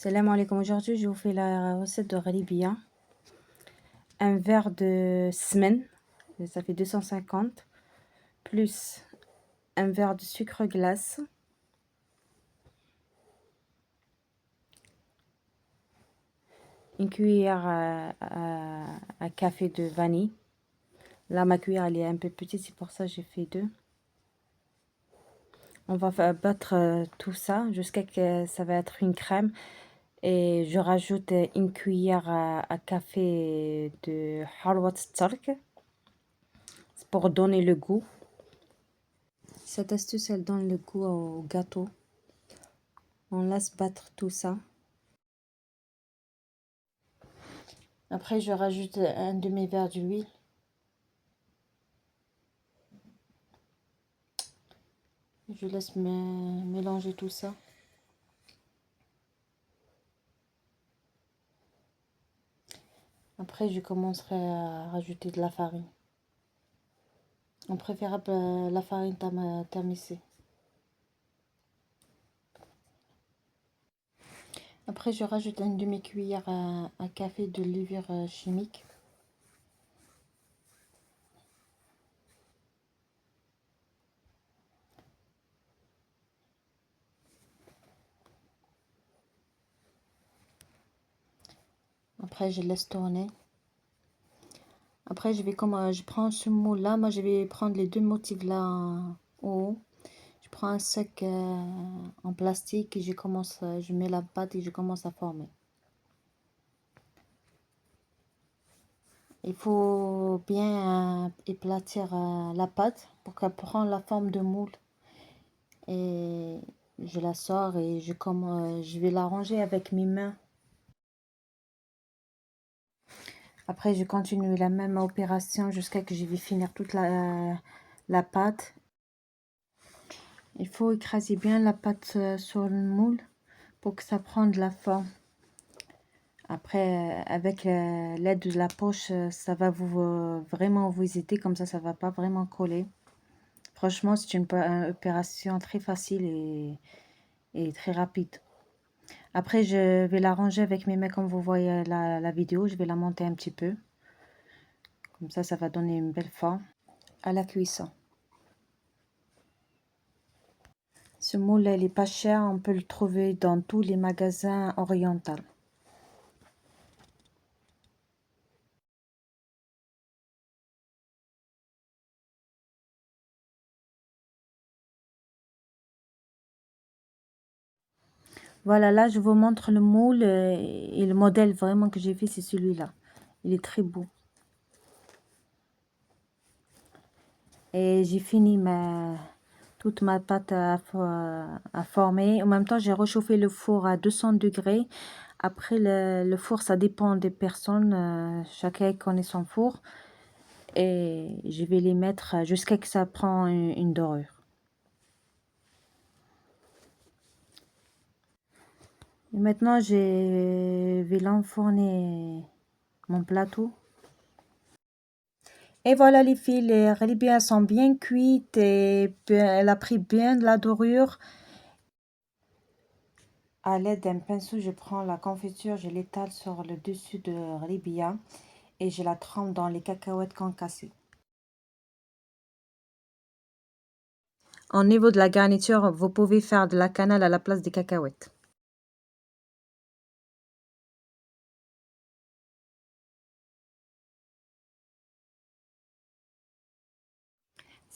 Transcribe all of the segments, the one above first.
Salam alaikum. Aujourd'hui, je vous fais la recette de Ghalibia. Un verre de semaine, ça fait 250, plus un verre de sucre glace, une cuillère à café de vanille. Là, ma cuillère, elle est un peu petite, c'est pour ça que j'ai fait deux. On va battre tout ça jusqu'à ce que ça va être une crème. Et je rajoute une cuillère à café de Halwat Turk pour donner le goût. Cette astuce, elle donne le goût au gâteau. On laisse battre tout ça. Après, je rajoute un demi-verre d'huile. Je laisse mélanger tout ça. Après, je commencerai à rajouter de la farine. En préférable, la farine tamisée. Après, je rajoute une demi-cuillère à café de levure chimique. Après, je laisse tourner. Après, je prends ce moule là. Moi, je vais prendre les deux motifs là en haut. Je prends un sac en plastique et je mets la pâte et je commence à former. Il faut bien éplatir la pâte pour qu'elle prenne la forme de moule. Et je la sors et je vais la ranger avec mes mains. Après, je continue la même opération jusqu'à ce que je vais finir toute la pâte. Il faut écraser bien la pâte sur le moule pour que ça prenne de la forme. Après, avec l'aide de la poche, ça va vraiment vous aider. Comme ça va pas vraiment coller. Franchement, c'est une opération très facile et très rapide. Après, je vais la ranger avec mes mains comme vous voyez la vidéo. Je vais la monter un petit peu. Comme ça va donner une belle forme à la cuisson. Ce moule, il est pas cher. On peut le trouver dans tous les magasins orientaux. Voilà, là, je vous montre le moule et le modèle vraiment que j'ai fait, c'est celui-là. Il est très beau. Et j'ai fini toute ma pâte à former. En même temps, j'ai réchauffé le four à 200 degrés. Après, le four, ça dépend des personnes. Chacun connaît son four. Et je vais les mettre jusqu'à ce que ça prend une dorure. Et maintenant, je vais l'enfourner mon plateau. Et voilà les filles, les rébbies sont bien cuites et elle a pris bien de la dorure. À l'aide d'un pinceau, je prends la confiture, je l'étale sur le dessus de rébia et je la trempe dans les cacahuètes concassées. Au niveau de la garniture, vous pouvez faire de la cannelle à la place des cacahuètes.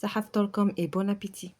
Sahaf Tolkom et bon appétit.